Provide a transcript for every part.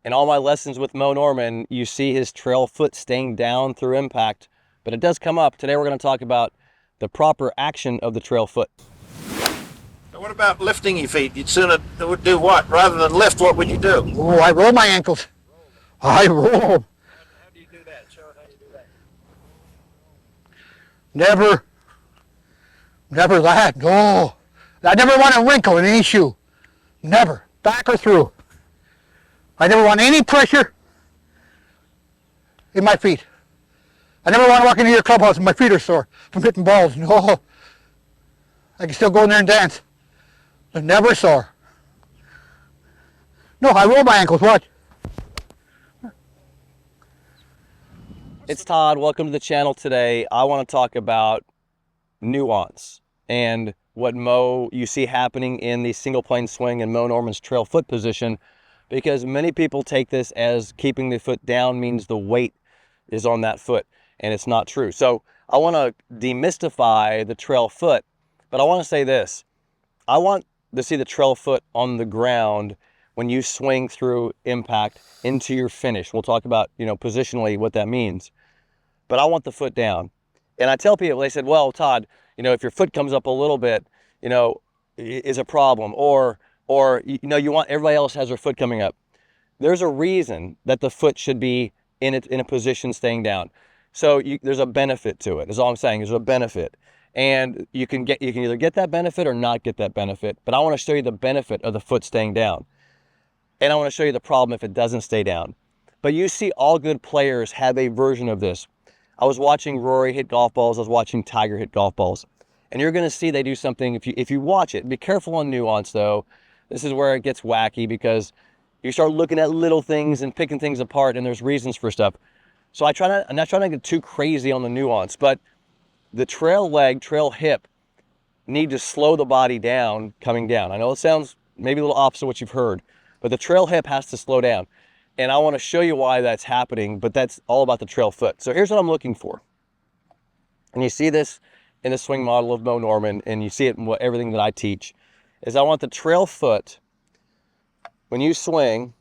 In all my lessons with Moe Norman, you see his trail foot staying down through impact, but it does come up. Today we're going to talk about the proper action of the trail foot. So what about lifting your feet? You'd sooner would do what? Rather than lift, what would you do? Oh, I roll my ankles. I roll. How do you do that? Show us how you do that. Never that. No. I never want a wrinkle in any shoe. Never. Back or through. I never want any pressure in my feet. I never want to walk into your clubhouse and my feet are sore from hitting balls. No. I can still go in there and dance. They're never sore. No, I roll my ankles. Watch. It's Todd. Welcome to the channel today. I want to talk about nuance and what you see happening in the single plane swing and Moe Norman's trail foot position, because many people take this as keeping the foot down means the weight is on that foot, and it's not true. So I want to demystify the trail foot, but I want to say this. I want to see the trail foot on the ground when you swing through impact into your finish. We'll talk about, positionally what that means. But I want the foot down. And I tell people, they said, well, Todd, if your foot comes up a little bit, is a problem. Or you want everybody else has their foot coming up. There's a reason that the foot should be in a position staying down. So there's a benefit to it, is all I'm saying. There's a benefit. And you can either get that benefit or not get that benefit. But I want to show you the benefit of the foot staying down. And I want to show you the problem if it doesn't stay down. But you see all good players have a version of this. I was watching Rory hit golf balls. I was watching Tiger hit golf balls. And you're going to see they do something, if you watch it. Be careful on nuance, though. This is where it gets wacky, because you start looking at little things and picking things apart, and there's reasons for stuff. So I'm not trying to get too crazy on the nuance, but the trail leg, trail hip need to slow the body down coming down. I know it sounds maybe a little opposite of what you've heard, but the trail hip has to slow down. And I want to show you why that's happening, but that's all about the trail foot. So here's what I'm looking for. And you see this in the swing model of Moe Norman, and you see it in everything that I teach, is I want the trail foot, when you swing,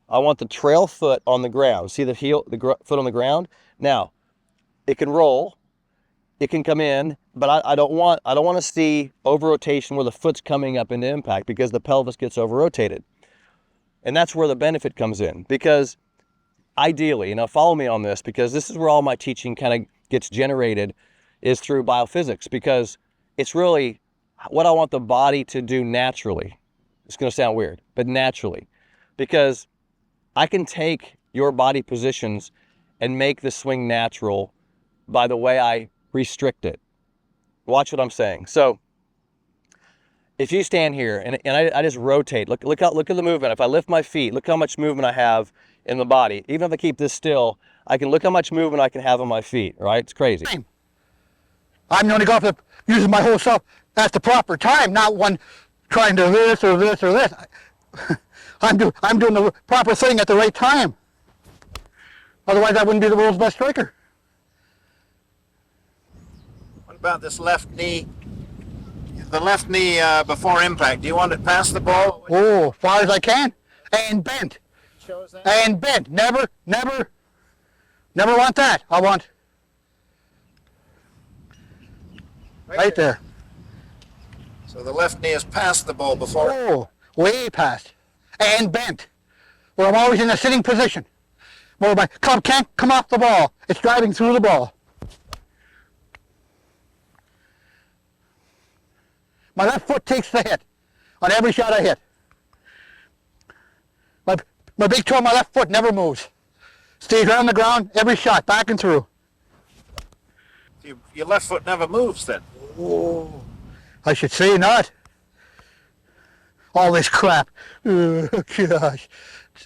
I want the trail foot on the ground. See the foot on the ground? Now, it can roll, it can come in, but I don't want to see over rotation where the foot's coming up into impact, because the pelvis gets over rotated. And that's where the benefit comes in, because ideally, follow me on this, because this is where all my teaching kind of gets generated, is through biophysics, because it's really what I want the body to do naturally. It's going to sound weird, but naturally, because I can take your body positions and make the swing natural by the way I restrict it. Watch what I'm saying. So if you stand here and I just rotate, look at the movement. If I lift my feet, look how much movement I have in the body. Even if I keep this still, I can look how much movement I can have on my feet, right? It's crazy. I'm the only golfer that uses my whole self at the proper time, not one trying to this or this or this. I'm doing the proper thing at the right time. Otherwise, I wouldn't be the world's best striker. What about this left knee? The left knee before impact. Do you want it past the ball? Oh, as far as I can, and bent, Show us that. and bent. Never want that. I want right there. So the left knee is past the ball before. Oh, way past, and bent. Where I'm always in a sitting position. Where my club can't come off the ball. It's driving through the ball. My left foot takes the hit on every shot I hit. My big toe on my left foot never moves. Stays right on the ground every shot, back and through. Your left foot never moves then. Oh, I should say not. All this crap. Oh, gosh.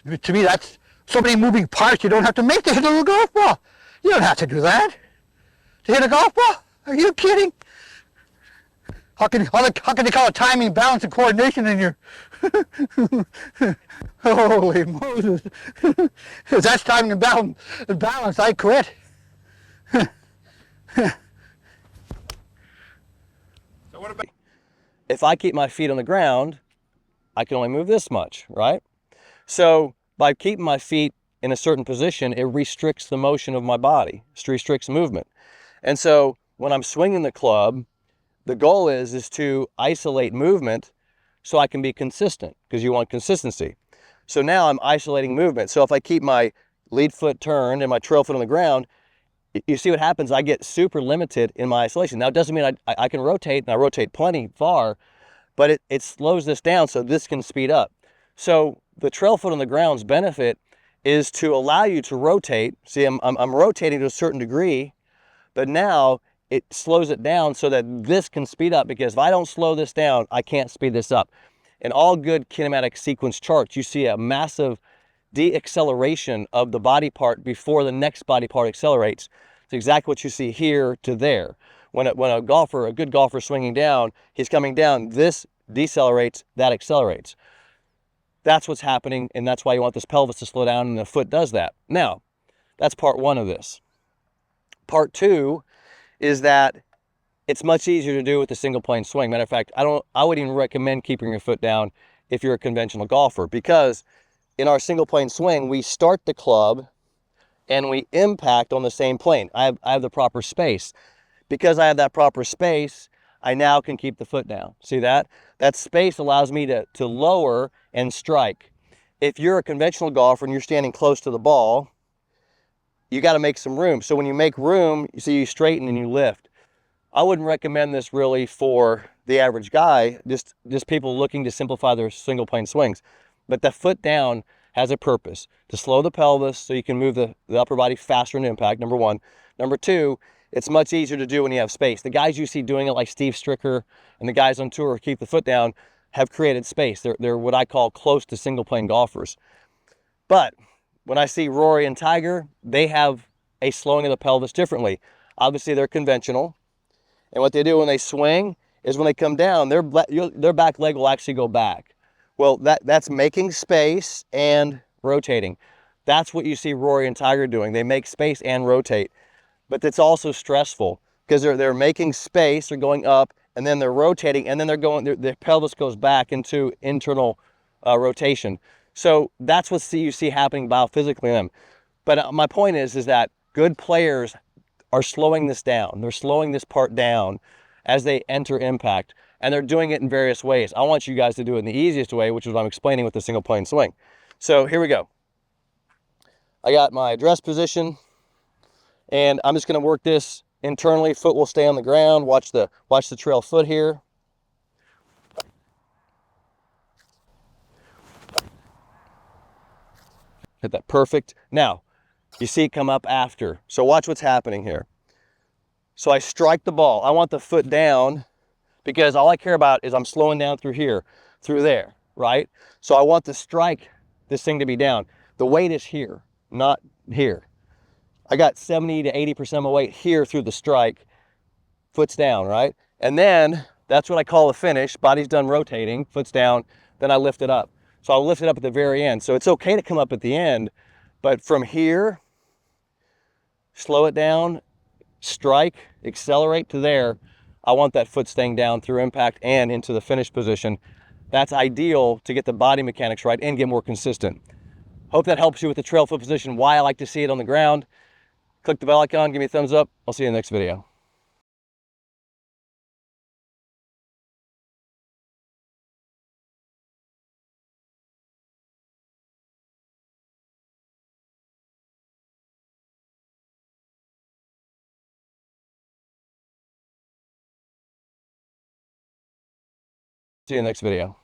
To me, that's so many moving parts you don't have to make to hit a little golf ball. You don't have to do that. To hit a golf ball? Are you kidding? How can they call it timing, balance, and coordination in your... Holy Moses. If that's timing and balance, I quit. So what about... If I keep my feet on the ground, I can only move this much, right? So By keeping my feet in a certain position, it restricts the motion of my body, it restricts movement. And so when I'm swinging the club, the goal is to isolate movement so I can be consistent, because you want consistency. So now I'm isolating movement. So if I keep my lead foot turned and my trail foot on the ground, you see what happens? I get super limited in my isolation. Now, it doesn't mean I can rotate, and I rotate plenty far, but it slows this down so this can speed up. So the trail foot on the ground's benefit is to allow you to rotate. See, I'm rotating to a certain degree, but now it slows it down so that this can speed up, because if I don't slow this down, I can't speed this up. In all good kinematic sequence charts, you see a massive deacceleration of the body part before the next body part accelerates. It's exactly what you see here to there. When a good golfer swinging down, he's coming down, this decelerates, that accelerates. That's what's happening, and that's why you want this pelvis to slow down, and the foot does that. Now, that's part one of this. Part two is that it's much easier to do with a single plane swing. Matter of fact, I would even recommend keeping your foot down if you're a conventional golfer, because in our single plane swing, we start the club and we impact on the same plane. I have the proper space. Because I have that proper space, I now can keep the foot down. See that? That space allows me to lower and strike. If you're a conventional golfer and you're standing close to the ball, you got to make some room. So when you make room, you straighten and you lift. I wouldn't recommend this really for the average guy, just people looking to simplify their single plane swings. But the foot down has a purpose, to slow the pelvis so you can move the upper body faster in impact, number one. Number two, it's much easier to do when you have space. The guys you see doing it, like Steve Stricker and the guys on tour who keep the foot down, have created space. They're what I call close to single plane golfers. But when I see Rory and Tiger, they have a slowing of the pelvis differently. Obviously, they're conventional. And what they do when they swing is when they come down, their back leg will actually go back. Well, that's making space and rotating. That's what you see Rory and Tiger doing. They make space and rotate. But it's also stressful, because they're making space, they're going up, and then they're rotating, and then their pelvis goes back into internal rotation. So that's what you see happening biophysically in them. But my point is that good players are slowing this down. They're slowing this part down as they enter impact, and they're doing it in various ways. I want you guys to do it in the easiest way, which is what I'm explaining with the single plane swing. So here we go. I got my address position, and I'm just going to work this internally. Foot will stay on the ground. Watch the trail foot here. Hit that perfect. Now, you see it come up after. So watch what's happening here. So I strike the ball. I want the foot down, because all I care about is I'm slowing down through here, through there, right? So I want to strike this thing to be down. The weight is here, not here. I got 70 to 80% of my weight here through the strike, foot's down, right? And then that's what I call the finish. Body's done rotating, foot's down, then I lift it up. So I'll lift it up at the very end. So it's okay to come up at the end, but from here, slow it down, strike, accelerate to there. I want that foot staying down through impact and into the finish position. That's ideal to get the body mechanics right and get more consistent. Hope that helps you with the trail foot position, why I like to see it on the ground. Click the bell icon, give me a thumbs up. I'll see you in the next video. See you in the next video.